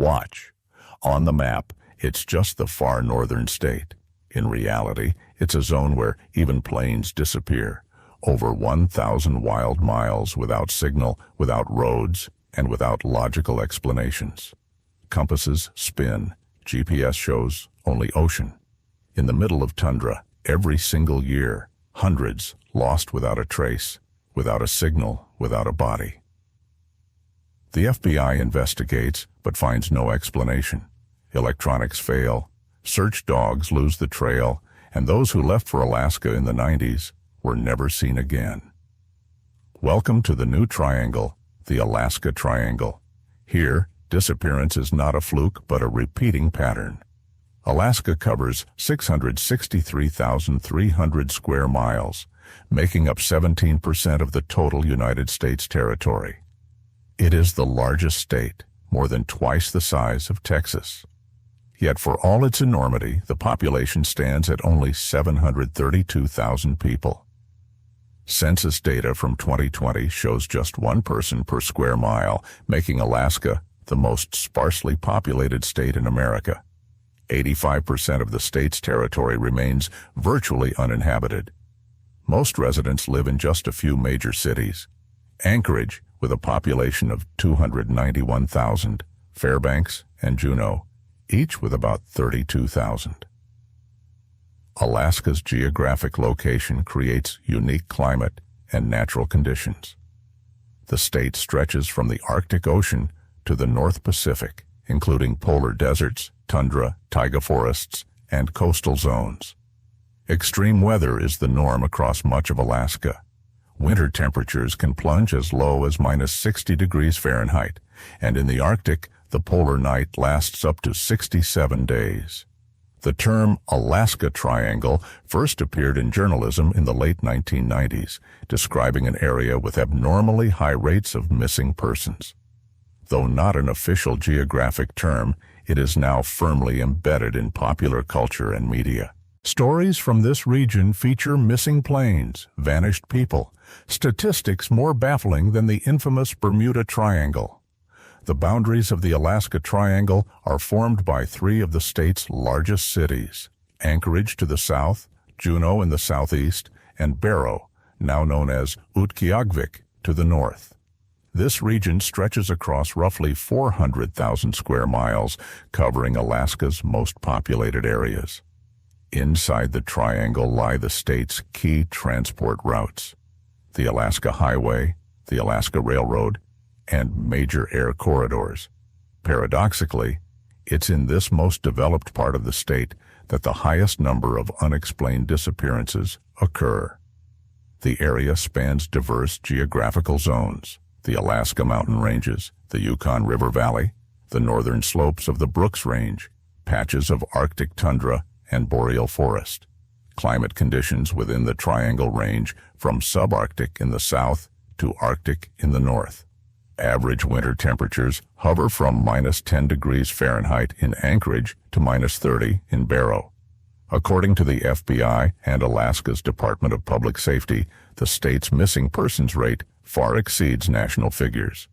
Watch. On the map, it's just the far northern state. In reality, it's a zone where even planes disappear. Over 1,000 wild miles without signal, without roads, and without logical explanations. Compasses spin. GPS shows only ocean. In the middle of tundra, every single year, hundreds lost without a trace, without a signal, without a body. The FBI investigates, but finds no explanation. Electronics fail, search dogs lose the trail, and those who left for Alaska in the 90s were never seen again. Welcome to the new triangle, the Alaska Triangle. Here, disappearance is not a fluke but a repeating pattern. Alaska covers 663,300 square miles, making up 17% of the total United States territory. It is the largest state, more than twice the size of Texas. Yet for all its enormity, the population stands at only 732,000 people. Census data from 2020 shows just one person per square mile, making Alaska the most sparsely populated state in America. 85% of the state's territory remains virtually uninhabited. Most residents live in just a few major cities. Anchorage, with a population of 291,000, Fairbanks and Juneau, each with about 32,000. Alaska's geographic location creates unique climate and natural conditions. The state stretches from the Arctic Ocean to the North Pacific, including polar deserts, tundra, taiga forests, and coastal zones. Extreme weather is the norm across much of Alaska. Winter temperatures can plunge as low as -60 degrees Fahrenheit, and in the Arctic, the polar night lasts up to 67 days. The term Alaska Triangle first appeared in journalism in the late 1990s, describing an area with abnormally high rates of missing persons. Though not an official geographic term, it is now firmly embedded in popular culture and media. Stories from this region feature missing planes, vanished people, statistics more baffling than the infamous Bermuda Triangle. The boundaries of the Alaska Triangle are formed by three of the state's largest cities: Anchorage to the south, Juneau in the southeast, and Barrow, now known as Utqiagvik, to the north. This region stretches across roughly 400,000 square miles, covering Alaska's most populated areas. Inside the triangle lie the state's key transport routes: the Alaska Highway, the Alaska Railroad, and major air corridors. Paradoxically, it's in this most developed part of the state that the highest number of unexplained disappearances occur. The area spans diverse geographical zones: the Alaska mountain ranges, the Yukon River Valley, the northern slopes of the Brooks Range, patches of Arctic tundra and boreal forest. Climate conditions within the Triangle range from subarctic in the south to Arctic in the north. Average winter temperatures hover from -10 degrees Fahrenheit in Anchorage to -30 in Barrow. According to the FBI and Alaska's Department of Public Safety, the state's missing persons rate far exceeds national figures.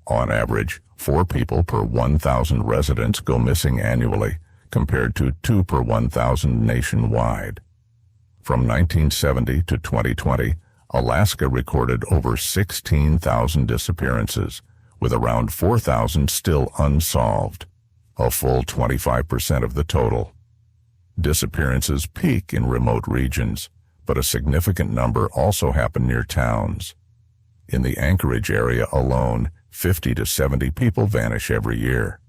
On average, 4 people per 1,000 residents go missing annually, compared to 2 per 1,000 nationwide. From 1970 to 2020, Alaska recorded over 16,000 disappearances, with around 4,000 still unsolved, a full 25% of the total. Disappearances peak in remote regions, but a significant number also happen near towns. In the Anchorage area alone, 50 to 70 people vanish every year.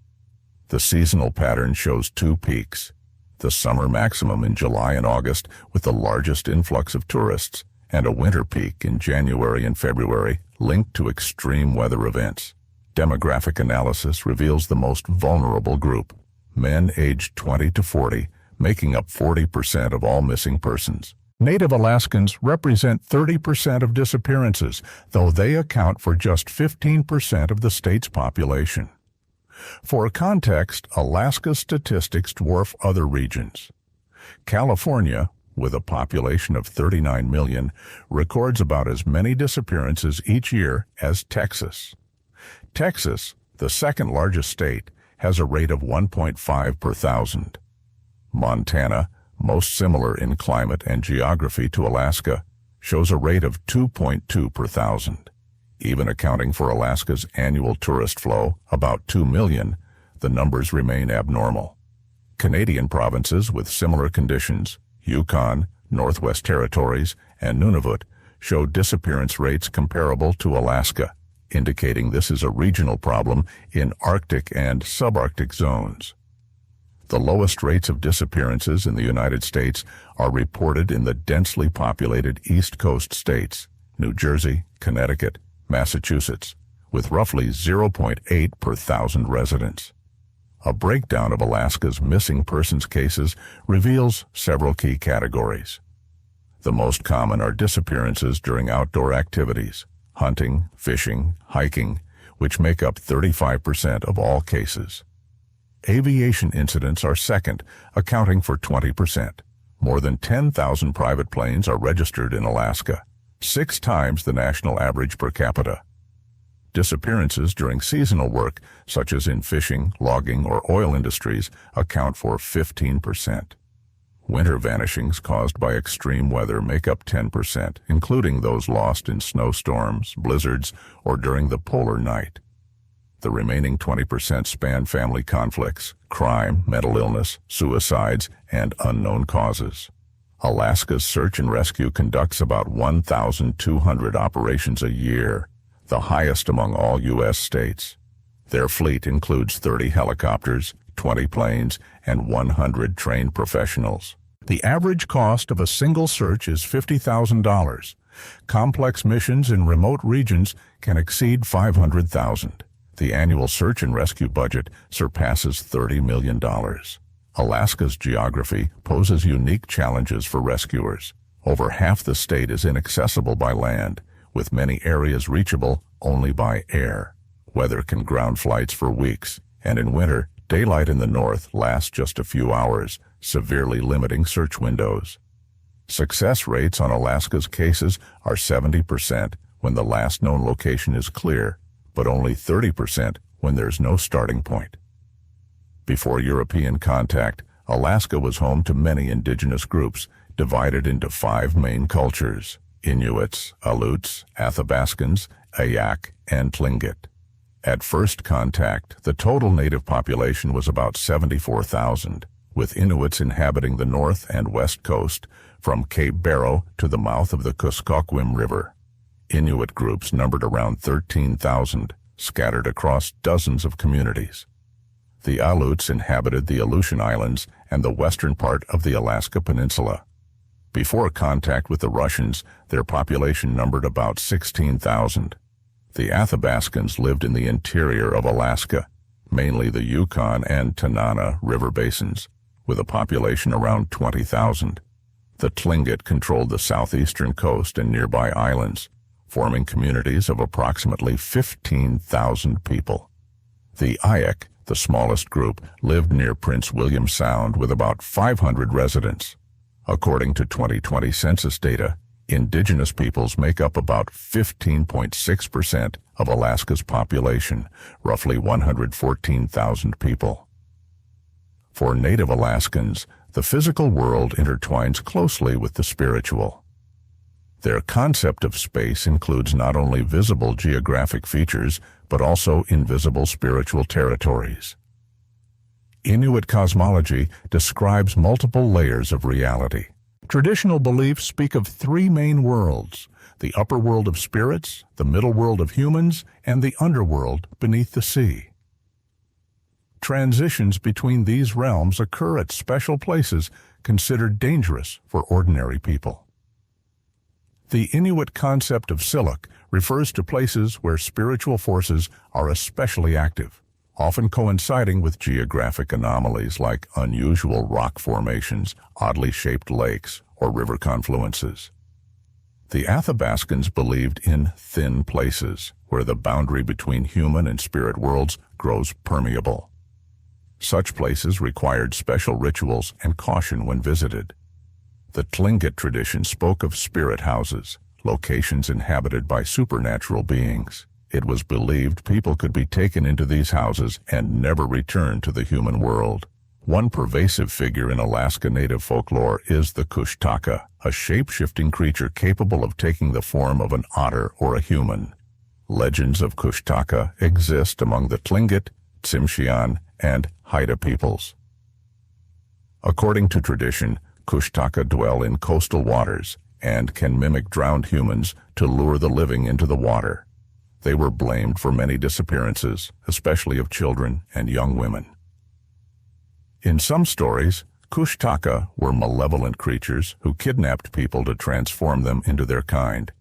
The seasonal pattern shows 2 peaks: the summer maximum in July and August with the largest influx of tourists, and a winter peak in January and February linked to extreme weather events. Demographic analysis reveals the most vulnerable group: men aged 20 to 40, making up 40% of all missing persons. Native Alaskans represent 30% of disappearances, though they account for just 15% of the state's population. For context, Alaska's statistics dwarf other regions. California, with a population of 39 million, records about as many disappearances each year as Texas. Texas, the second largest state, has a rate of 1.5 per thousand. Montana, most similar in climate and geography to Alaska, shows a rate of 2.2 per thousand. Even accounting for Alaska's annual tourist flow, about 2 million, the numbers remain abnormal. Canadian provinces with similar conditions, Yukon, Northwest Territories, and Nunavut, show disappearance rates comparable to Alaska, indicating this is a regional problem in Arctic and subarctic zones. The lowest rates of disappearances in the United States are reported in the densely populated East Coast states, New Jersey, Connecticut, Massachusetts, with roughly 0.8 per thousand residents. A breakdown of Alaska's missing persons cases reveals several key categories. The most common are disappearances during outdoor activities, hunting, fishing, hiking, which make up 35% of all cases. Aviation incidents are second, accounting for 20%. More than 10,000 private planes are registered in Alaska, 6 times the national average per capita. Disappearances during seasonal work, such as in fishing, logging, or oil industries, account for 15%. Winter vanishings caused by extreme weather make up 10%, including those lost in snowstorms, blizzards, or during the polar night. The remaining 20% span family conflicts, crime, mental illness, suicides, and unknown causes. Alaska's search and rescue conducts about 1,200 operations a year, the highest among all U.S. states. Their fleet includes 30 helicopters, 20 planes, and 100 trained professionals. The average cost of a single search is $50,000. Complex missions in remote regions can exceed $500,000. The annual search and rescue budget surpasses $30 million. Alaska's geography poses unique challenges for rescuers. Over half the state is inaccessible by land, with many areas reachable only by air. Weather can ground flights for weeks, and in winter, daylight in the north lasts just a few hours, severely limiting search windows. Success rates on Alaska's cases are 70% when the last known location is clear, but only 30% when there's no starting point. Before European contact, Alaska was home to many indigenous groups, divided into 5 main cultures: Inuits, Aleuts, Athabascans, Ayak, and Tlingit. At first contact, the total native population was about 74,000, with Inuits inhabiting the north and west coast, from Cape Barrow to the mouth of the Kuskokwim River. Inuit groups numbered around 13,000, scattered across dozens of communities. The Aleuts inhabited the Aleutian Islands and the western part of the Alaska Peninsula. Before contact with the Russians, their population numbered about 16,000. The Athabascans lived in the interior of Alaska, mainly the Yukon and Tanana river basins, with a population around 20,000. The Tlingit controlled the southeastern coast and nearby islands, forming communities of approximately 15,000 people. The Ayak, the smallest group, lived near Prince William Sound with about 500 residents. According to 2020 census data, Indigenous peoples make up about 15.6% of Alaska's population, roughly 114,000 people. For Native Alaskans, the physical world intertwines closely with the spiritual. Their concept of space includes not only visible geographic features, but also invisible spiritual territories. Inuit cosmology describes multiple layers of reality. Traditional beliefs speak of 3 main worlds: the upper world of spirits, the middle world of humans, and the underworld beneath the sea. Transitions between these realms occur at special places considered dangerous for ordinary people. The Inuit concept of Siluk refers to places where spiritual forces are especially active, often coinciding with geographic anomalies like unusual rock formations, oddly shaped lakes, or river confluences. The Athabascans believed in thin places, where the boundary between human and spirit worlds grows permeable. Such places required special rituals and caution when visited. The Tlingit tradition spoke of spirit houses, locations inhabited by supernatural beings. It was believed people could be taken into these houses and never return to the human world. One pervasive figure in Alaska Native folklore is the Kushtaka, a shape-shifting creature capable of taking the form of an otter or a human. Legends of Kushtaka exist among the Tlingit, Tsimshian, and Haida peoples. According to tradition, Kushtaka dwell in coastal waters and can mimic drowned humans to lure the living into the water. They were blamed for many disappearances, especially of children and young women. In some stories, Kushtaka were malevolent creatures who kidnapped people to transform them into their kind.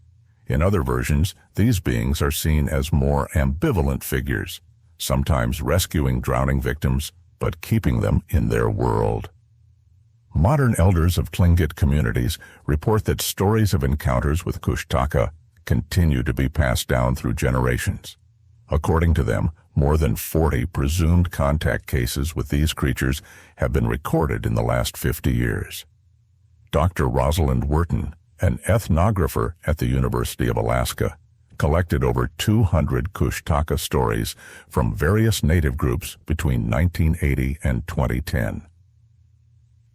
In other versions, these beings are seen as more ambivalent figures, sometimes rescuing drowning victims, but keeping them in their world. Modern elders of Tlingit communities report that stories of encounters with Kushtaka continue to be passed down through generations. According to them, more than 40 presumed contact cases with these creatures have been recorded in the last 50 years. Dr. Rosalind Wharton, an ethnographer at the University of Alaska, collected over 200 Kushtaka stories from various native groups between 1980 and 2010.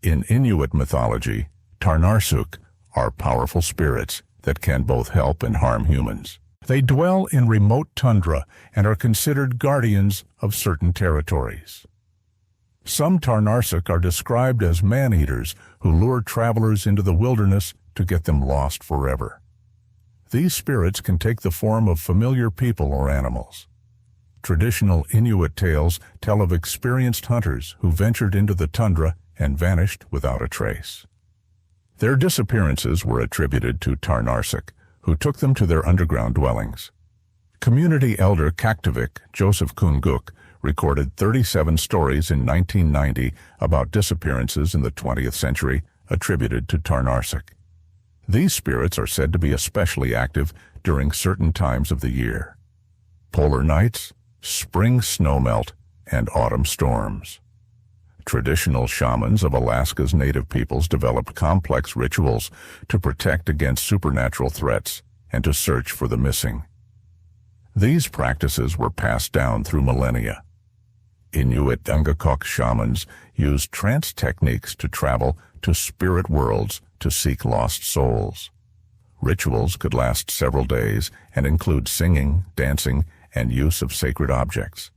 In Inuit mythology, Tarnarsuk are powerful spirits that can both help and harm humans. They dwell in remote tundra and are considered guardians of certain territories. Some Tarnarsuk are described as man-eaters who lure travelers into the wilderness to get them lost forever. These spirits can take the form of familiar people or animals. Traditional Inuit tales tell of experienced hunters who ventured into the tundra and vanished without a trace. Their disappearances were attributed to Tarnarsuk, who took them to their underground dwellings. Community elder Kaktovik Joseph Kunguk recorded 37 stories in 1990 about disappearances in the 20th century attributed to Tarnarsuk. These spirits are said to be especially active during certain times of the year: polar nights, spring snowmelt, and autumn storms. Traditional shamans of Alaska's native peoples developed complex rituals to protect against supernatural threats and to search for the missing. These practices were passed down through millennia. Inuit Ungakok shamans used trance techniques to travel to spirit worlds to seek lost souls. Rituals could last several days and include singing, dancing, and use of sacred objects.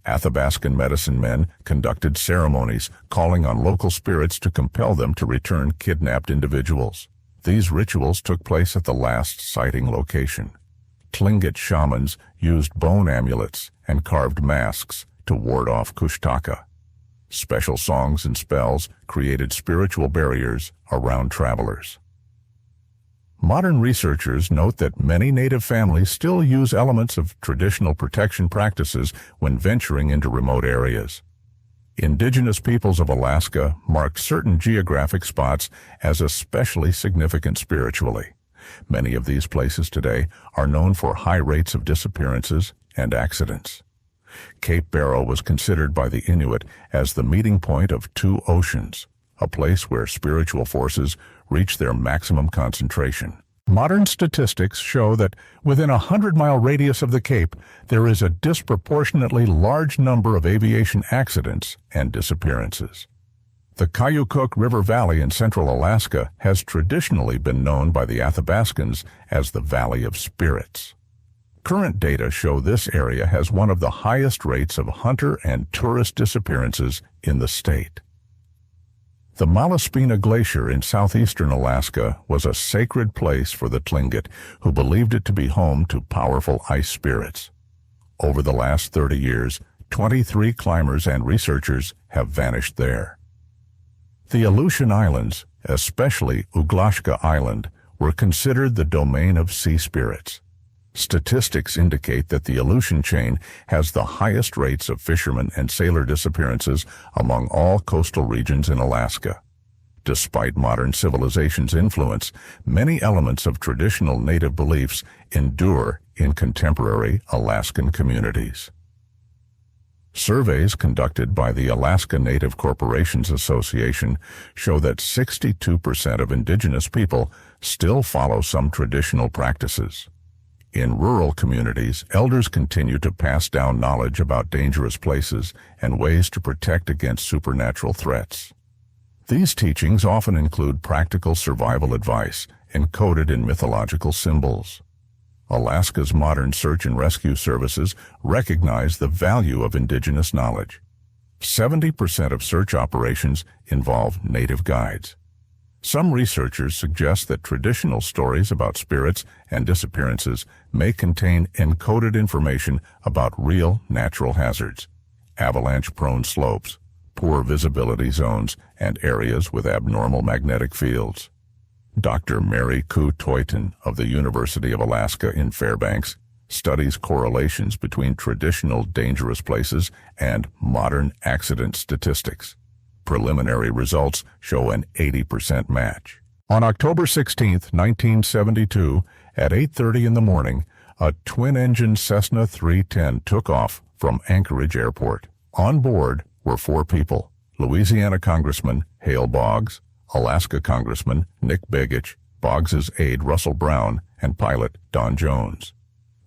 Athabascan medicine men conducted ceremonies calling on local spirits to compel them to return kidnapped individuals. These rituals took place at the last sighting location. Tlingit shamans used bone amulets and carved masks to ward off Kushtaka. Special songs and spells created spiritual barriers around travelers. Modern researchers note that many native families still use elements of traditional protection practices when venturing into remote areas. Indigenous peoples of Alaska mark certain geographic spots as especially significant spiritually. Many of these places today are known for high rates of disappearances and accidents. Cape Barrow was considered by the Inuit as the meeting point of two oceans, a place where spiritual forces reach their maximum concentration. Modern statistics show that within a 100-mile radius of the Cape, there is a disproportionately large number of aviation accidents and disappearances. The Kayukuk River Valley in central Alaska has traditionally been known by the Athabascans as the Valley of Spirits. Current data show this area has one of the highest rates of hunter and tourist disappearances in the state. The Malaspina Glacier in southeastern Alaska was a sacred place for the Tlingit, who believed it to be home to powerful ice spirits. Over the last 30 years, 23 climbers and researchers have vanished there. The Aleutian Islands, especially Uglashka Island, were considered the domain of sea spirits. Statistics indicate that the Aleutian chain has the highest rates of fishermen and sailor disappearances among all coastal regions in Alaska. Despite modern civilization's influence, many elements of traditional native beliefs endure in contemporary Alaskan communities. Surveys conducted by the Alaska Native Corporations Association show that 62% of Indigenous people still follow some traditional practices. In rural communities, elders continue to pass down knowledge about dangerous places and ways to protect against supernatural threats. These teachings often include practical survival advice encoded in mythological symbols. Alaska's modern search and rescue services recognize the value of indigenous knowledge. 70% of search operations involve native guides. Some researchers suggest that traditional stories about spirits and disappearances may contain encoded information about real natural hazards, avalanche-prone slopes, poor visibility zones, and areas with abnormal magnetic fields. Dr. Mary Koo Toyton of the University of Alaska in Fairbanks studies correlations between traditional dangerous places and modern accident statistics. Preliminary results show an 80% match. On October 16, 1972, at 8:30 in the morning, a twin-engine Cessna 310 took off from Anchorage Airport. On board were 4 people: Louisiana Congressman Hale Boggs, Alaska Congressman Nick Begich, Boggs's aide Russell Brown, and pilot Don Jones.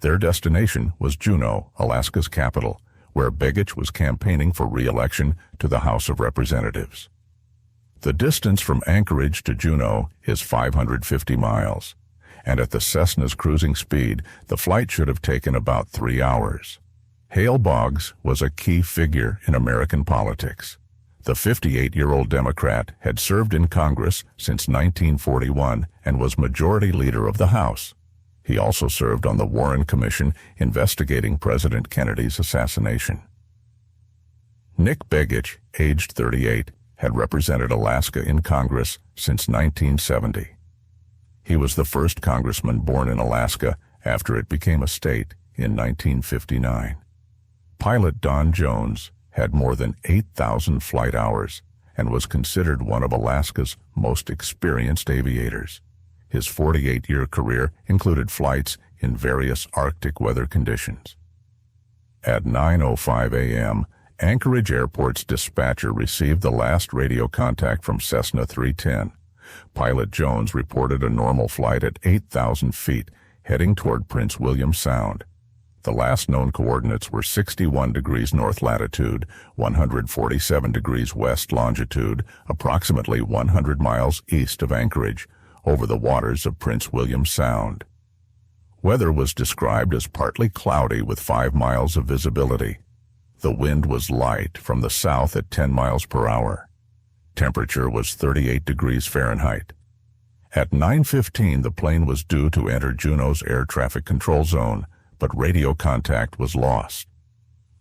Their destination was Juneau, Alaska's capital, where Begich was campaigning for re-election to the House of Representatives. The distance from Anchorage to Juneau is 550 miles, and at the Cessna's cruising speed, the flight should have taken about 3 hours. Hale Boggs was a key figure in American politics. The 58-year-old Democrat had served in Congress since 1941 and was Majority Leader of the House. He also served on the Warren Commission investigating President Kennedy's assassination. Nick Begich, aged 38, had represented Alaska in Congress since 1970. He was the first congressman born in Alaska after it became a state in 1959. Pilot Don Jones had more than 8,000 flight hours and was considered one of Alaska's most experienced aviators. His 48-year career included flights in various Arctic weather conditions. At 9:05 a.m., Anchorage Airport's dispatcher received the last radio contact from Cessna 310. Pilot Jones reported a normal flight at 8,000 feet, heading toward Prince William Sound. The last known coordinates were 61 degrees north latitude, 147 degrees west longitude, approximately 100 miles east of Anchorage, over the waters of Prince William Sound. Weather was described as partly cloudy with 5 miles of visibility. The wind was light from the south at 10 miles per hour. Temperature was 38 degrees Fahrenheit. At 9:15, the plane was due to enter Juneau's air traffic control zone, but radio contact was lost.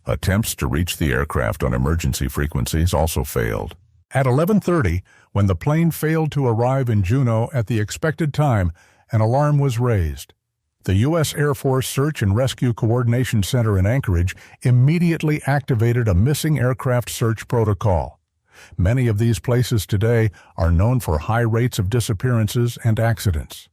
Attempts to reach the aircraft on emergency frequencies also failed. At 11:30, when the plane failed to arrive in Juneau at the expected time, an alarm was raised. The U.S. Air Force Search and Rescue Coordination Center in Anchorage immediately activated a missing aircraft search protocol. Many of these places today are known for high rates of disappearances and accidents.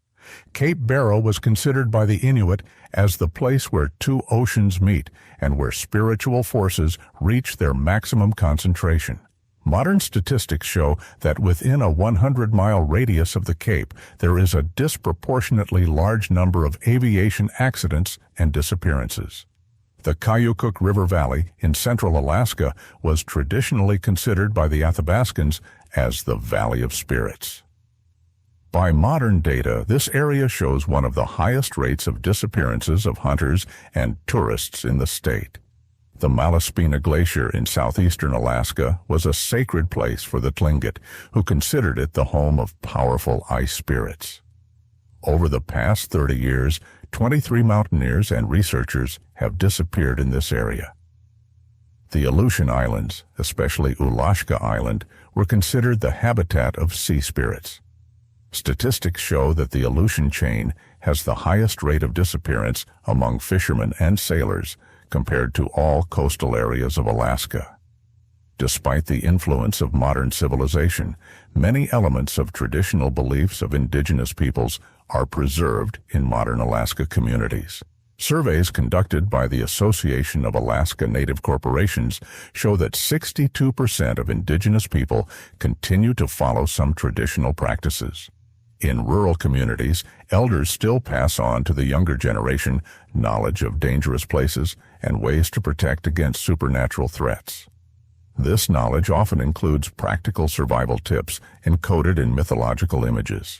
Cape Barrow was considered by the Inuit as the place where 2 oceans meet and where spiritual forces reach their maximum concentration. Modern statistics show that within a 100-mile radius of the Cape, there is a disproportionately large number of aviation accidents and disappearances. The Cayucuk River Valley in central Alaska was traditionally considered by the Athabascans as the Valley of Spirits. By modern data, this area shows one of the highest rates of disappearances of hunters and tourists in the state. The Malaspina Glacier in southeastern Alaska was a sacred place for the Tlingit, who considered it the home of powerful ice spirits. Over the past 30 years, 23 mountaineers and researchers have disappeared in this area. The Aleutian Islands, especially Ulashka Island, were considered the habitat of sea spirits. Statistics show that the Aleutian chain has the highest rate of disappearance among fishermen and sailors compared to all coastal areas of Alaska. Despite the influence of modern civilization, many elements of traditional beliefs of indigenous peoples are preserved in modern Alaska communities. Surveys conducted by the Association of Alaska Native Corporations show that 62% of indigenous people continue to follow some traditional practices. In rural communities, elders still pass on to the younger generation knowledge of dangerous places and ways to protect against supernatural threats. This knowledge often includes practical survival tips encoded in mythological images.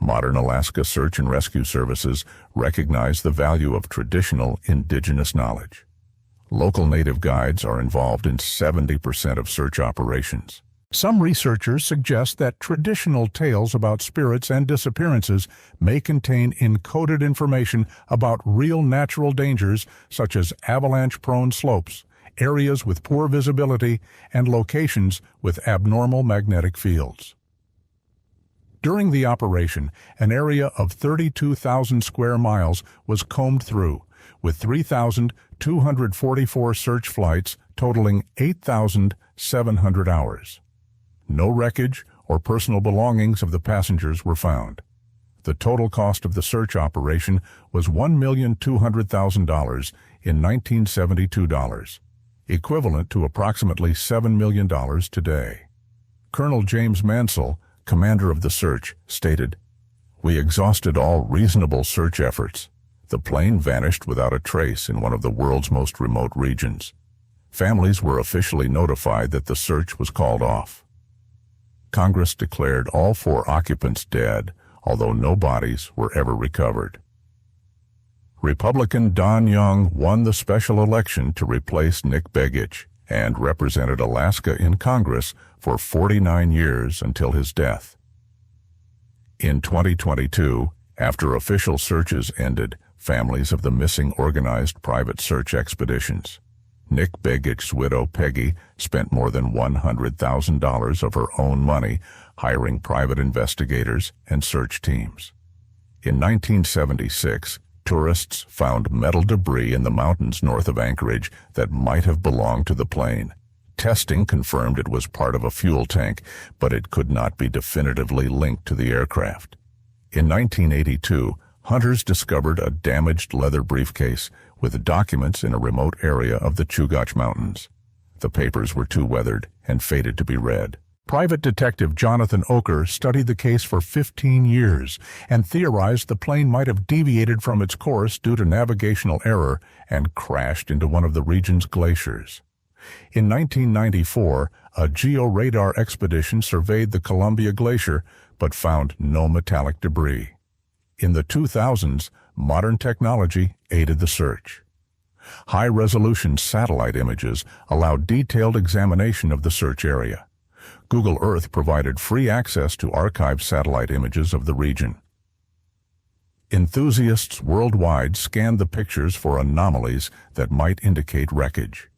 Modern Alaska search and rescue services recognize the value of traditional indigenous knowledge. Local native guides are involved in 70% of search operations. Some researchers suggest that traditional tales about spirits and disappearances may contain encoded information about real natural dangers such as avalanche-prone slopes, areas with poor visibility, and locations with abnormal magnetic fields. During the operation, an area of 32,000 square miles was combed through, with 3,244 search flights totaling 8,700 hours. No wreckage or personal belongings of the passengers were found. The total cost of the search operation was $1,200,000 in 1972 dollars, equivalent to approximately $7 million today. Colonel James Mansell, commander of the search, stated, "We exhausted all reasonable search efforts. The plane vanished without a trace in one of the world's most remote regions. Families were officially notified that the search was called off." Congress declared all 4 occupants dead, although no bodies were ever recovered. Republican Don Young won the special election to replace Nick Begich and represented Alaska in Congress for 49 years until his death. In 2022, after official searches ended, families of the missing organized private search expeditions. Nick Begich's widow, Peggy, spent more than $100,000 of her own money hiring private investigators and search teams. In 1976, tourists found metal debris in the mountains north of Anchorage that might have belonged to the plane. Testing confirmed it was part of a fuel tank, but it could not be definitively linked to the aircraft. In 1982, hunters discovered a damaged leather briefcase with documents in a remote area of the Chugach Mountains. The papers were too weathered and fated to be read. Private Detective Jonathan Oker studied the case for 15 years and theorized the plane might have deviated from its course due to navigational error and crashed into one of the region's glaciers. In 1994, a georadar expedition surveyed the Columbia Glacier but found no metallic debris. In the 2000s, modern technology aided the search. High-resolution satellite images allowed detailed examination of the search area. Google Earth provided free access to archived satellite images of the region. Enthusiasts worldwide scanned the pictures for anomalies that might indicate wreckage.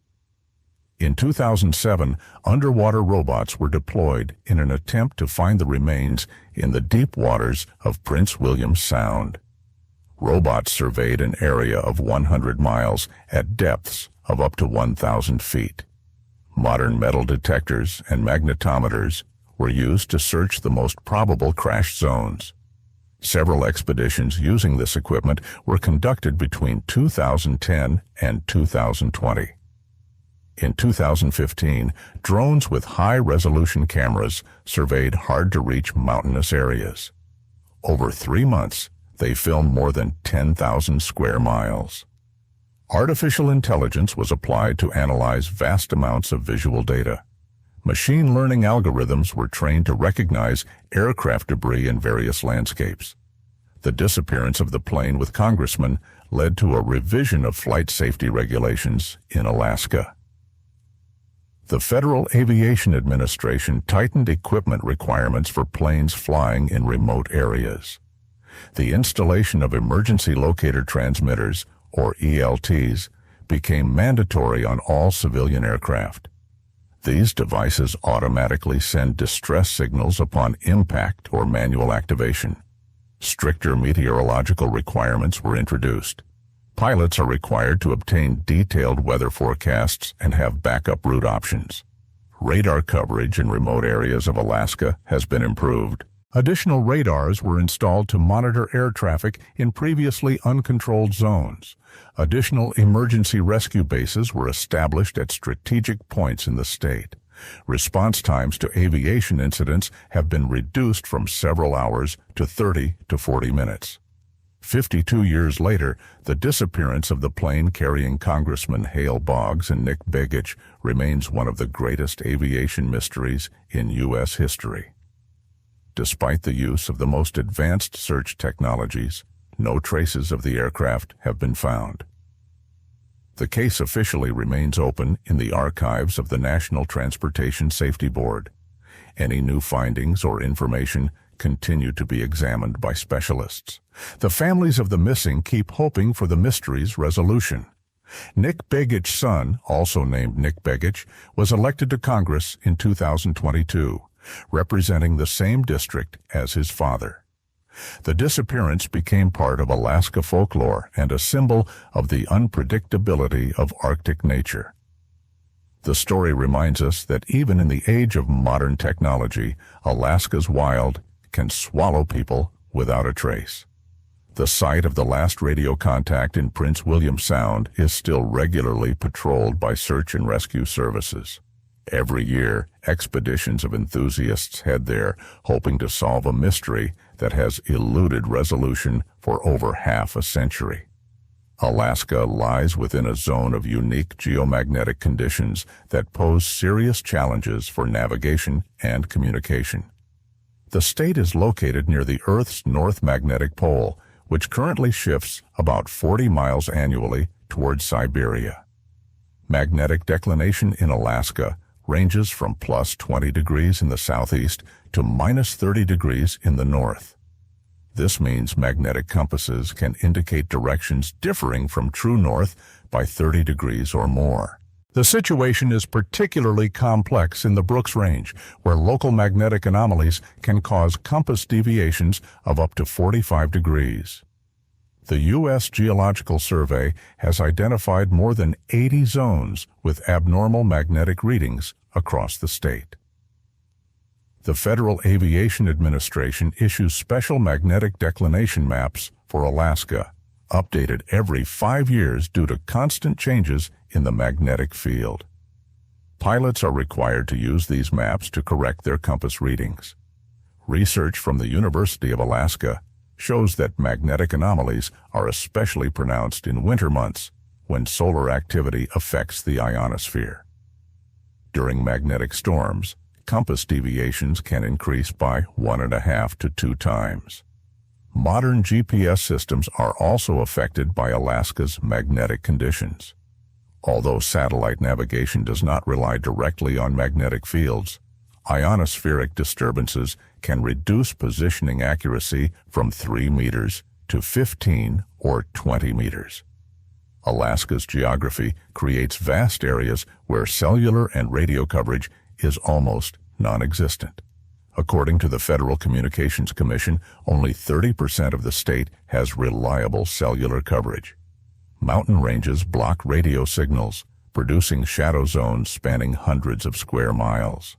In 2007, underwater robots were deployed in an attempt to find the remains in the deep waters of Prince William Sound. Robots surveyed an area of 100 miles at depths of up to 1,000 feet. Modern metal detectors and magnetometers were used to search the most probable crash zones. Several expeditions using this equipment were conducted between 2010 and 2020. In 2015, drones with high-resolution cameras surveyed hard-to-reach mountainous areas. Over 3 months, they filmed more than 10,000 square miles. Artificial intelligence was applied to analyze vast amounts of visual data. Machine learning algorithms were trained to recognize aircraft debris in various landscapes. The disappearance of the plane with congressmen led to a revision of flight safety regulations in Alaska. The Federal Aviation Administration tightened equipment requirements for planes flying in remote areas. The installation of emergency locator transmitters, or ELTs, became mandatory on all civilian aircraft. These devices automatically send distress signals upon impact or manual activation. Stricter meteorological requirements were introduced. Pilots are required to obtain detailed weather forecasts and have backup route options. Radar coverage in remote areas of Alaska has been improved. Additional radars were installed to monitor air traffic in previously uncontrolled zones. Additional emergency rescue bases were established at strategic points in the state. Response times to aviation incidents have been reduced from several hours to 30 to 40 minutes. 52 years later, the disappearance of the plane carrying Congressmen Hale Boggs and Nick Begich remains one of the greatest aviation mysteries in U.S. history. Despite the use of the most advanced search technologies, no traces of the aircraft have been found. The case officially remains open in the archives of the National Transportation Safety Board. Any new findings or information continue to be examined by specialists. The families of the missing keep hoping for the mystery's resolution. Nick Begich's son, also named Nick Begich, was elected to Congress in 2022, representing the same district as his father. The disappearance became part of Alaska folklore and a symbol of the unpredictability of Arctic nature. The story reminds us that even in the age of modern technology, Alaska's wild can swallow people without a trace. The site of the last radio contact in Prince William Sound is still regularly patrolled by search and rescue services. Every year, expeditions of enthusiasts head there, hoping to solve a mystery that has eluded resolution for over half a century. Alaska lies within a zone of unique geomagnetic conditions that pose serious challenges for navigation and communication. The state is located near the Earth's north magnetic pole, which currently shifts about 40 miles annually towards Siberia. Magnetic declination in Alaska ranges from plus 20 degrees in the southeast to minus 30 degrees in the north. This means magnetic compasses can indicate directions differing from true north by 30 degrees or more. The situation is particularly complex in the Brooks Range, where local magnetic anomalies can cause compass deviations of up to 45 degrees. The U.S. Geological Survey has identified more than 80 zones with abnormal magnetic readings across the state. The Federal Aviation Administration issues special magnetic declination maps for Alaska, updated every 5 years due to constant changes in the magnetic field. Pilots are required to use these maps to correct their compass readings. Research from the University of Alaska shows that magnetic anomalies are especially pronounced in winter months when solar activity affects the ionosphere. During magnetic storms, compass deviations can increase by 1.5 to 2 times. Modern GPS systems are also affected by Alaska's magnetic conditions. Although satellite navigation does not rely directly on magnetic fields, ionospheric disturbances can reduce positioning accuracy from 3 meters to 15 or 20 meters. Alaska's geography creates vast areas where cellular and radio coverage is almost non-existent. According to the Federal Communications Commission, only 30% of the state has reliable cellular coverage. Mountain ranges block radio signals, producing shadow zones spanning hundreds of square miles.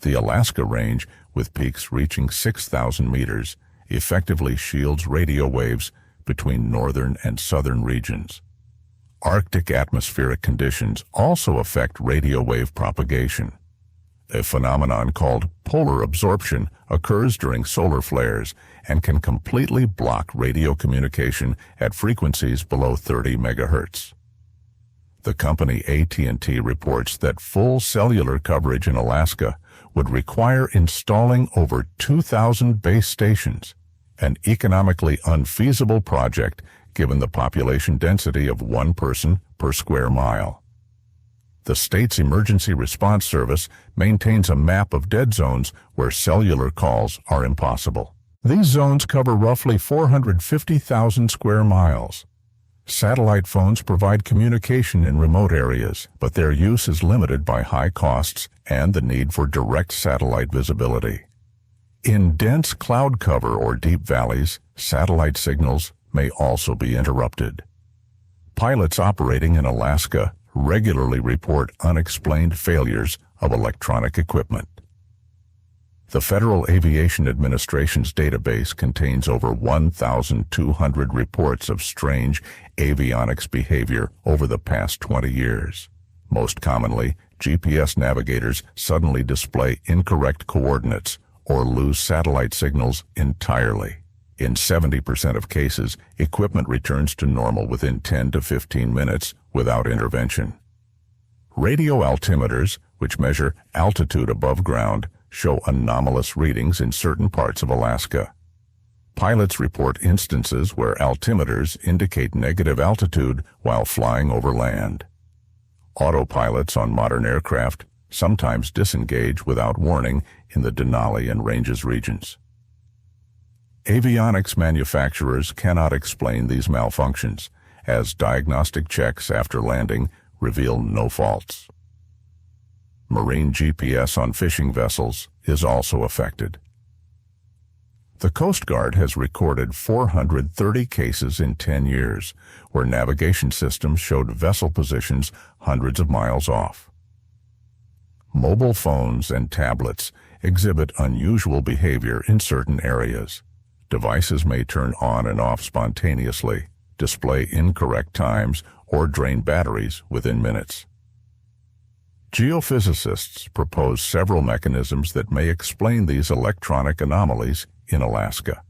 The Alaska Range, with peaks reaching 6,000 meters, effectively shields radio waves between northern and southern regions. Arctic atmospheric conditions also affect radio wave propagation. A phenomenon called polar absorption occurs during solar flares and can completely block radio communication at frequencies below 30 megahertz. The company AT&T reports that full cellular coverage in Alaska would require installing over 2,000 base stations, an economically unfeasible project given the population density of 1 person per square mile. The state's Emergency Response Service maintains a map of dead zones where cellular calls are impossible. These zones cover roughly 450,000 square miles. Satellite phones provide communication in remote areas, but their use is limited by high costs and the need for direct satellite visibility. In dense cloud cover or deep valleys, satellite signals may also be interrupted. Pilots operating in Alaska regularly report unexplained failures of electronic equipment. The Federal Aviation Administration's database contains over 1,200 reports of strange avionics behavior over the past 20 years. Most commonly, GPS navigators suddenly display incorrect coordinates or lose satellite signals entirely. In 70% of cases, equipment returns to normal within 10 to 15 minutes without intervention. Radio altimeters, which measure altitude above ground, show anomalous readings in certain parts of Alaska. Pilots report instances where altimeters indicate negative altitude while flying over land. Autopilots on modern aircraft sometimes disengage without warning in the Denali and Ranges regions. Avionics manufacturers cannot explain these malfunctions, as diagnostic checks after landing reveal no faults. Marine GPS on fishing vessels is also affected. The Coast Guard has recorded 430 cases in 10 years, where navigation systems showed vessel positions hundreds of miles off. Mobile phones and tablets exhibit unusual behavior in certain areas. Devices may turn on and off spontaneously, display incorrect times, or drain batteries within minutes. Geophysicists propose several mechanisms that may explain these electronic anomalies in Alaska.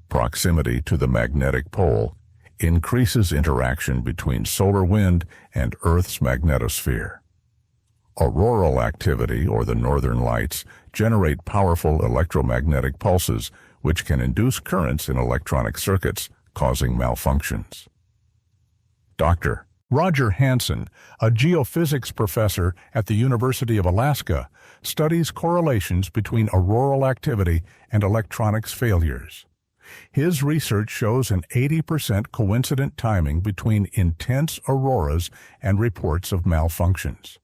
Proximity to the magnetic pole increases interaction between solar wind and Earth's magnetosphere. Auroral activity, or the northern lights, generate powerful electromagnetic pulses which can induce currents in electronic circuits, causing malfunctions. Dr. Roger Hansen, a geophysics professor at the University of Alaska, studies correlations between auroral activity and electronics failures. His research shows an 80% coincident timing between intense auroras and reports of malfunctions.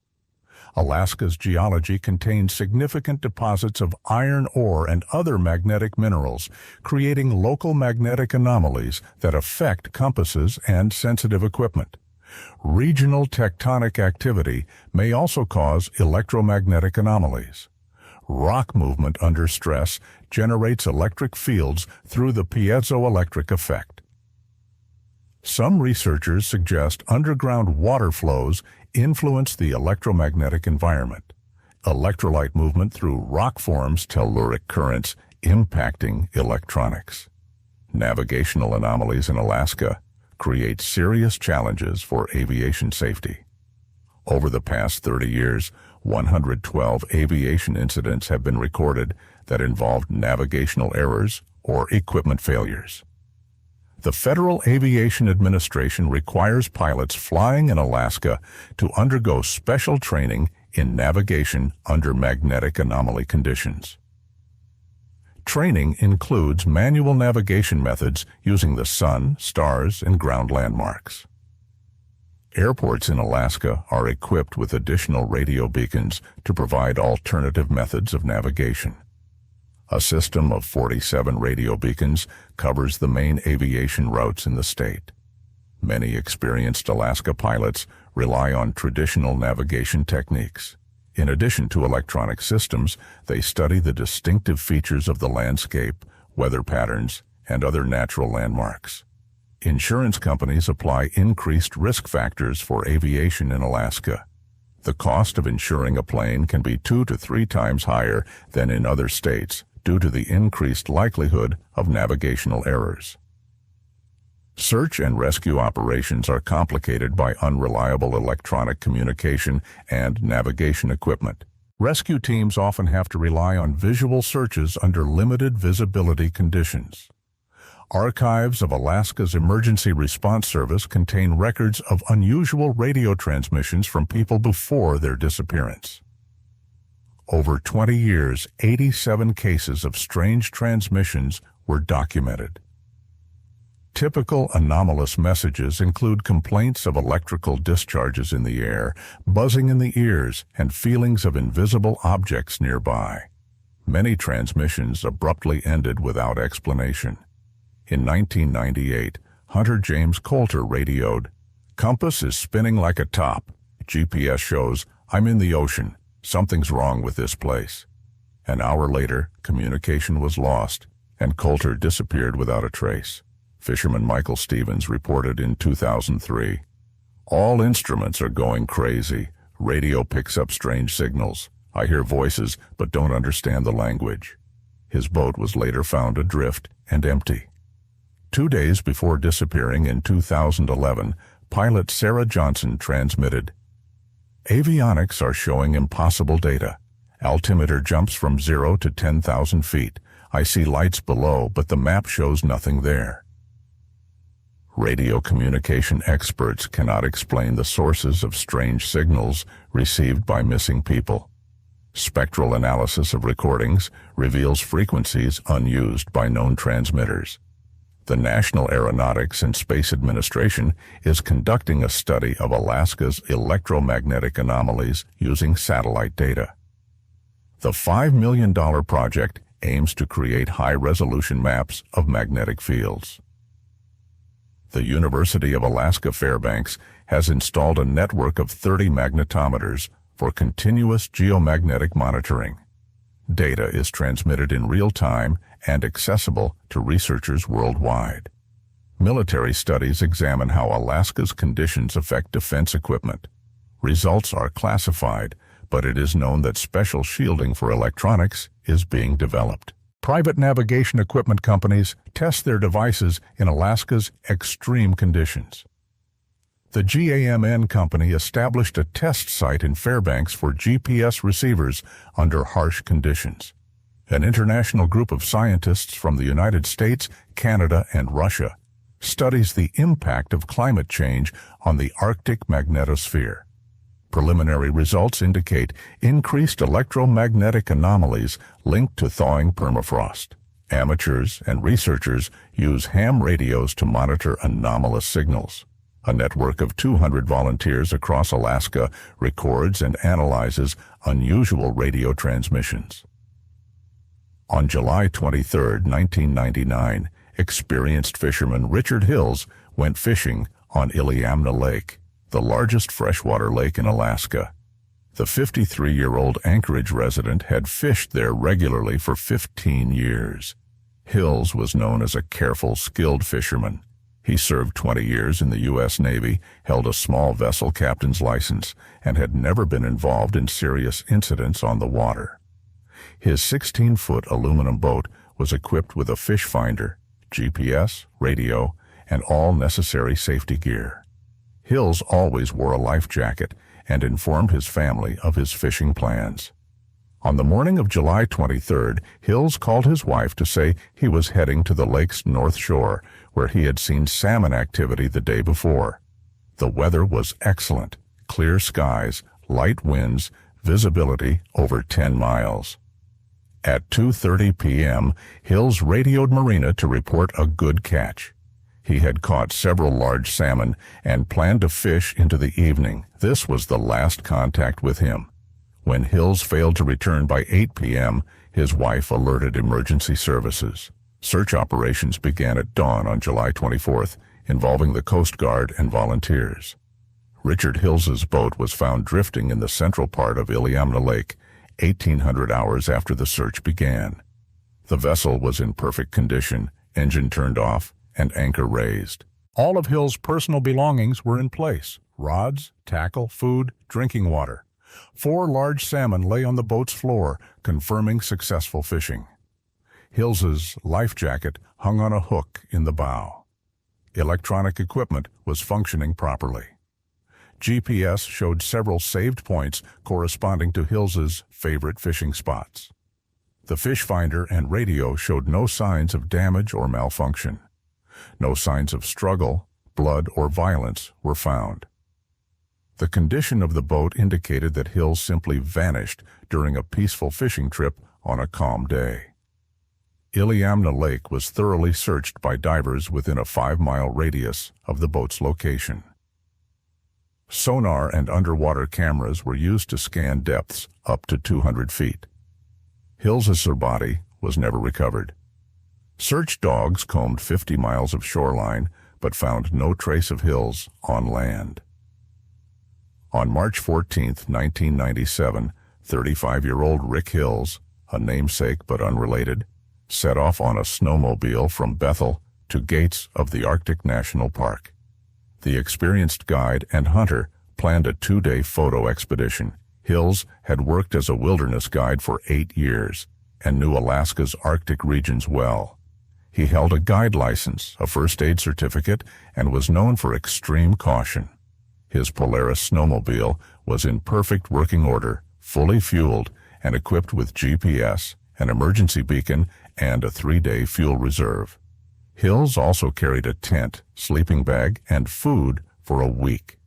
Alaska's geology contains significant deposits of iron ore and other magnetic minerals, creating local magnetic anomalies that affect compasses and sensitive equipment. Regional tectonic activity may also cause electromagnetic anomalies. Rock movement under stress generates electric fields through the piezoelectric effect. Some researchers suggest underground water flows influence the electromagnetic environment. Electrolyte movement through rock forms telluric currents impacting electronics. Navigational anomalies in Alaska create serious challenges for aviation safety. Over the past 30 years, 112 aviation incidents have been recorded that involved navigational errors or equipment failures. The Federal Aviation Administration requires pilots flying in Alaska to undergo special training in navigation under magnetic anomaly conditions. Training includes manual navigation methods using the sun, stars, and ground landmarks. Airports in Alaska are equipped with additional radio beacons to provide alternative methods of navigation. A system of 47 radio beacons covers the main aviation routes in the state. Many experienced Alaska pilots rely on traditional navigation techniques. In addition to electronic systems, they study the distinctive features of the landscape, weather patterns, and other natural landmarks. Insurance companies apply increased risk factors for aviation in Alaska. The cost of insuring a plane can be 2 to 3 times higher than in other states due to the increased likelihood of navigational errors. Search and rescue operations are complicated by unreliable electronic communication and navigation equipment. Rescue teams often have to rely on visual searches under limited visibility conditions. Archives of Alaska's Emergency Response Service contain records of unusual radio transmissions from people before their disappearance. Over 20 years, 87 cases of strange transmissions were documented. Typical anomalous messages include complaints of electrical discharges in the air, buzzing in the ears, and feelings of invisible objects nearby. Many transmissions abruptly ended without explanation. In 1998, Hunter James Coulter radioed, "Compass is spinning like a top. GPS shows I'm in the ocean. Something's wrong with this place." An hour later, communication was lost, and Coulter disappeared without a trace. Fisherman Michael Stevens reported in 2003, "All instruments are going crazy. Radio picks up strange signals. I hear voices, but don't understand the language. His boat was later found adrift and empty. 2 days before disappearing in 2011, pilot Sarah Johnson transmitted, "Avionics are showing impossible data. Altimeter jumps from 0 to 10,000 feet. I see lights below, but the map shows nothing there." Radio communication experts cannot explain the sources of strange signals received by missing people. Spectral analysis of recordings reveals frequencies unused by known transmitters. The National Aeronautics and Space Administration is conducting a study of Alaska's electromagnetic anomalies using satellite data. The $5 million project aims to create high-resolution maps of magnetic fields. The University of Alaska Fairbanks has installed a network of 30 magnetometers for continuous geomagnetic monitoring. Data is transmitted in real time and accessible to researchers worldwide. Military studies examine how Alaska's conditions affect defense equipment. Results are classified, but it is known that special shielding for electronics is being developed. Private navigation equipment companies test their devices in Alaska's extreme conditions. The GAMN company established a test site in Fairbanks for GPS receivers under harsh conditions. An international group of scientists from the United States, Canada, and Russia studies the impact of climate change on the Arctic magnetosphere. Preliminary results indicate increased electromagnetic anomalies linked to thawing permafrost. Amateurs and researchers use ham radios to monitor anomalous signals. A network of 200 volunteers across Alaska records and analyzes unusual radio transmissions. On July 23, 1999, experienced fisherman Richard Hills went fishing on Iliamna Lake, the largest freshwater lake in Alaska. The 53-year-old Anchorage resident had fished there regularly for 15 years. Hills was known as a careful, skilled fisherman. He served 20 years in the U.S. Navy, held a small vessel captain's license, and had never been involved in serious incidents on the water. His 16-foot aluminum boat was equipped with a fish finder, GPS, radio, and all necessary safety gear. Hills always wore a life jacket and informed his family of his fishing plans. On the morning of July 23rd, Hills called his wife to say he was heading to the lake's north shore, where he had seen salmon activity the day before. The weather was excellent, clear skies, light winds, visibility over 10 miles. At 2:30 p.m., Hills radioed Marina to report a good catch. He had caught several large salmon and planned to fish into the evening. This was the last contact with him. When Hills failed to return by 8 p.m., his wife alerted emergency services. Search operations began at dawn on July 24th, involving the Coast Guard and volunteers. Richard Hills's boat was found drifting in the central part of Iliamna Lake, 1,800 hours after the search began. The vessel was in perfect condition, engine turned off, and anchor raised. All of Hill's personal belongings were in place: rods, tackle, food, drinking water. 4 large salmon lay on the boat's floor, confirming successful fishing. Hills's life jacket hung on a hook in the bow. Electronic equipment was functioning properly. GPS showed several saved points corresponding to Hills's favorite fishing spots. The fish finder and radio showed no signs of damage or malfunction. No signs of struggle, blood, or violence were found. The condition of the boat indicated that Hills simply vanished during a peaceful fishing trip on a calm day. Iliamna Lake was thoroughly searched by divers within a 5-mile radius of the boat's location. Sonar and underwater cameras were used to scan depths up to 200 feet. Hills's body was never recovered. Search dogs combed 50 miles of shoreline, but found no trace of Hills on land. On March 14, 1997, 35-year-old Rick Hills, a namesake but unrelated, set off on a snowmobile from Bethel to gates of the Arctic National Park. The experienced guide and hunter planned a 2-day photo expedition. Hills had worked as a wilderness guide for 8 years and knew Alaska's Arctic regions well. He held a guide license, a first aid certificate, and was known for extreme caution. His Polaris snowmobile was in perfect working order, fully fueled, and equipped with GPS, an emergency beacon, and a 3-day fuel reserve. Hills also carried a tent, sleeping bag, and food for a week.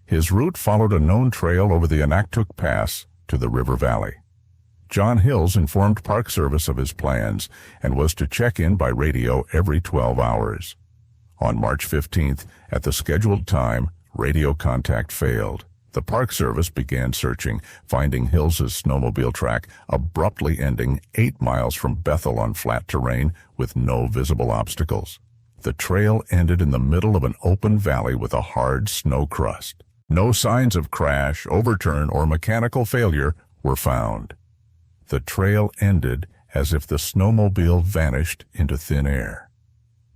His route followed a known trail over the Inuktuk Pass to the river valley. John Hills informed Park Service of his plans and was to check in by radio every 12 hours. On March 15th, at the scheduled time, radio contact failed. The Park Service began searching, finding Hills's snowmobile track abruptly ending 8 miles from Bethel on flat terrain with no visible obstacles. The trail ended in the middle of an open valley with a hard snow crust. No signs of crash, overturn, or mechanical failure were found. The trail ended as if the snowmobile vanished into thin air.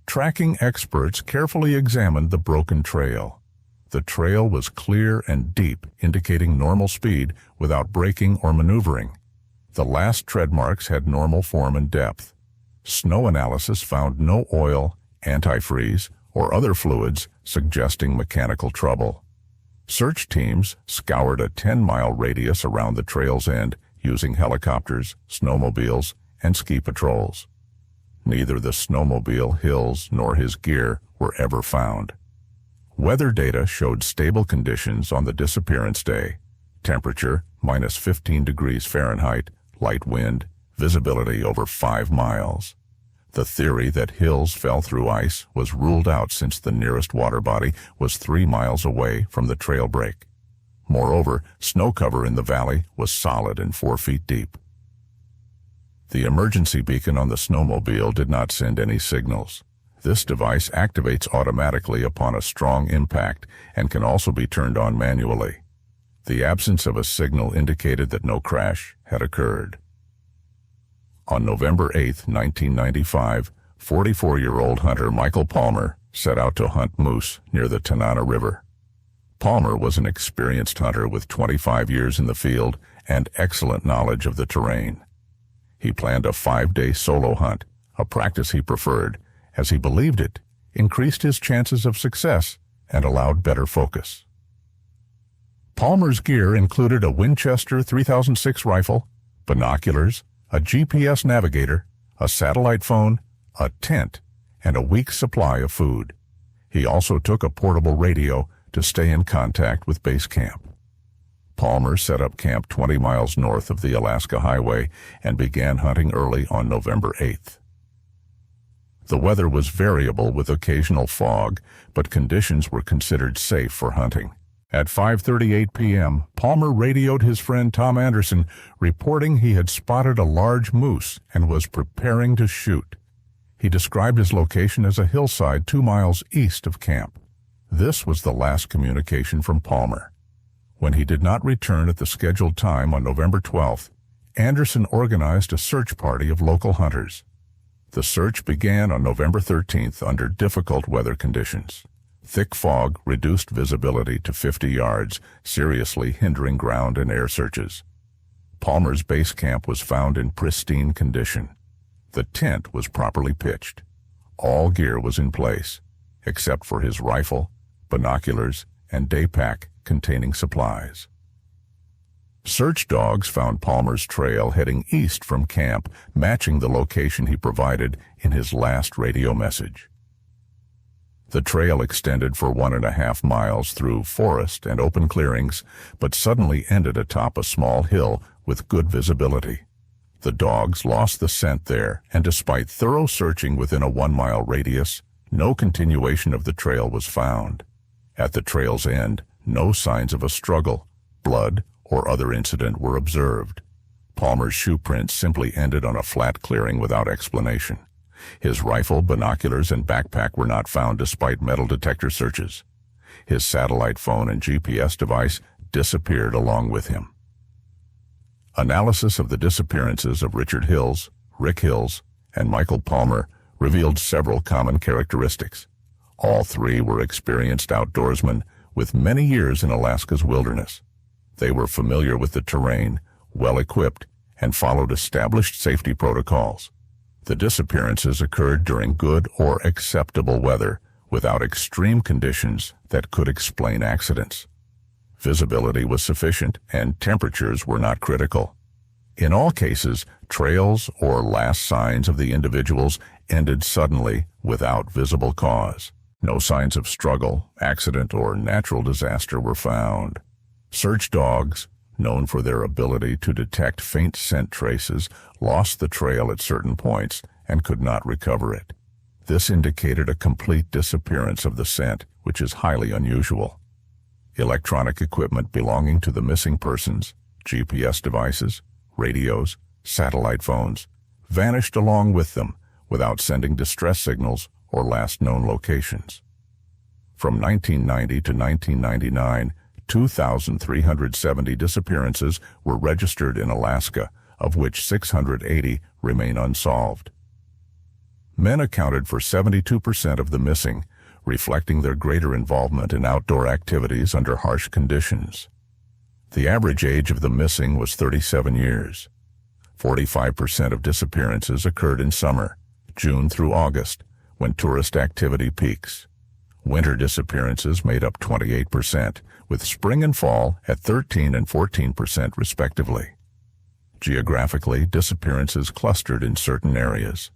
Tracking experts carefully examined the broken trail. The trail was clear and deep, indicating normal speed without braking or maneuvering. The last tread marks had normal form and depth. Snow analysis found no oil, antifreeze, or other fluids suggesting mechanical trouble. Search teams scoured a 10-mile radius around the trail's end using helicopters, snowmobiles, and ski patrols. Neither the snowmobile, Hills, nor his gear were ever found. Weather data showed stable conditions on the disappearance day. Temperature, minus 15 degrees Fahrenheit, light wind, visibility over 5 miles. The theory that Hills fell through ice was ruled out since the nearest water body was 3 miles away from the trail break. Moreover, snow cover in the valley was solid and 4 feet deep. The emergency beacon on the snowmobile did not send any signals. This device activates automatically upon a strong impact and can also be turned on manually. The absence of a signal indicated that no crash had occurred. On November 8, 1995, 44-year-old hunter Michael Palmer set out to hunt moose near the Tanana River. Palmer was an experienced hunter with 25 years in the field and excellent knowledge of the terrain. He planned a 5-day solo hunt, a practice he preferred, as he believed it increased his chances of success and allowed better focus. Palmer's gear included a Winchester 3006 rifle, binoculars, a GPS navigator, a satellite phone, a tent, and a week's supply of food. He also took a portable radio to stay in contact with base camp. Palmer set up camp 20 miles north of the Alaska Highway and began hunting early on November 8th. The weather was variable with occasional fog, but conditions were considered safe for hunting. At 5:38 p.m., Palmer radioed his friend Tom Anderson, reporting he had spotted a large moose and was preparing to shoot. He described his location as a hillside 2 miles east of camp. This was the last communication from Palmer. When he did not return at the scheduled time on November 12th, Anderson organized a search party of local hunters. The search began on November 13th under difficult weather conditions. Thick fog reduced visibility to 50 yards, seriously hindering ground and air searches. Palmer's base camp was found in pristine condition. The tent was properly pitched. All gear was in place, except for his rifle, binoculars, and day pack containing supplies. Search dogs found Palmer's trail heading east from camp, matching the location he provided in his last radio message. The trail extended for 1.5 miles through forest and open clearings, but suddenly ended atop a small hill with good visibility. The dogs lost the scent there, and despite thorough searching within a 1-mile radius, no continuation of the trail was found. At the trail's end, no signs of a struggle, blood, or other incident were observed. Palmer's shoe prints simply ended on a flat clearing without explanation. His rifle, binoculars, and backpack were not found despite metal detector searches. His satellite phone and GPS device disappeared along with him. Analysis of the disappearances of Richard Hills, Rick Hills, and Michael Palmer revealed several common characteristics. All three were experienced outdoorsmen with many years in Alaska's wilderness. They were familiar with the terrain, well-equipped, and followed established safety protocols. The disappearances occurred during good or acceptable weather, without extreme conditions that could explain accidents. Visibility was sufficient, and temperatures were not critical. In all cases, trails or last signs of the individuals ended suddenly without visible cause. No signs of struggle, accident, or natural disaster were found. Search dogs, known for their ability to detect faint scent traces, lost the trail at certain points and could not recover it. This indicated a complete disappearance of the scent, which is highly unusual. Electronic equipment belonging to the missing persons, GPS devices, radios, satellite phones, vanished along with them without sending distress signals or last known locations. From 1990 to 1999, 2,370 disappearances were registered in Alaska, of which 680 remain unsolved. Men accounted for 72% of the missing, reflecting their greater involvement in outdoor activities under harsh conditions. The average age of the missing was 37 years. 45% of disappearances occurred in summer, June through August, when tourist activity peaks. Winter disappearances made up 28%, with spring and fall at 13% and 14% respectively. Geographically, disappearances clustered in certain areas.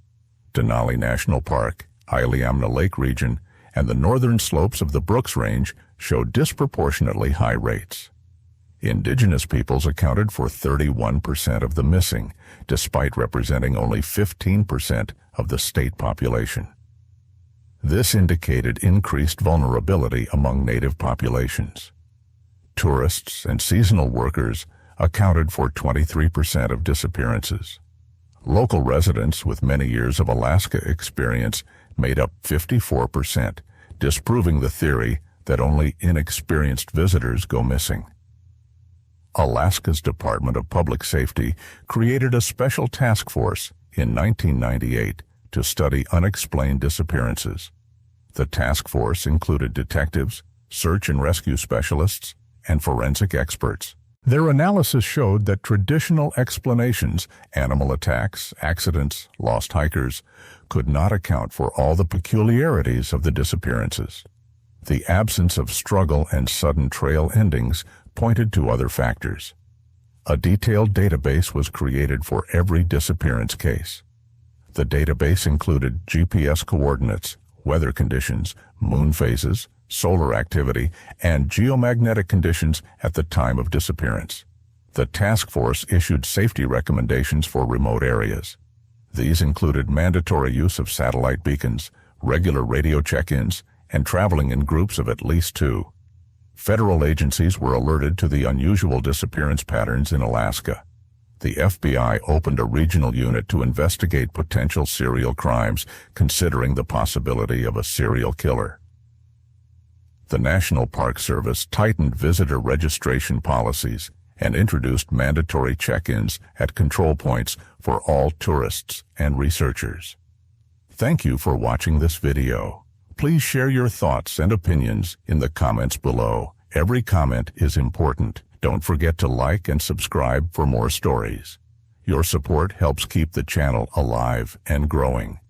Denali National Park, Iliamna Lake region, and the northern slopes of the Brooks Range showed disproportionately high rates. Indigenous peoples accounted for 31% of the missing, despite representing only 15% of the state population. This indicated increased vulnerability among native populations. Tourists and seasonal workers accounted for 23% of disappearances. Local residents with many years of Alaska experience made up 54%, disproving the theory that only inexperienced visitors go missing. Alaska's Department of Public Safety created a special task force in 1998 to study unexplained disappearances. The task force included detectives, search and rescue specialists, and forensic experts. Their analysis showed that traditional explanations, animal attacks, accidents, lost hikers, could not account for all the peculiarities of the disappearances. The absence of struggle and sudden trail endings pointed to other factors. A detailed database was created for every disappearance case. The database included GPS coordinates, weather conditions, moon phases, solar activity, and geomagnetic conditions at the time of disappearance. The task force issued safety recommendations for remote areas. These included mandatory use of satellite beacons, regular radio check-ins, and traveling in groups of at least 2. Federal agencies were alerted to the unusual disappearance patterns in Alaska. The FBI opened a regional unit to investigate potential serial crimes, considering the possibility of a serial killer. The National Park Service tightened visitor registration policies and introduced mandatory check-ins at control points for all tourists and researchers. Thank you for watching this video. Please share your thoughts and opinions in the comments below. Every comment is important. Don't forget to like and subscribe for more stories. Your support helps keep the channel alive and growing.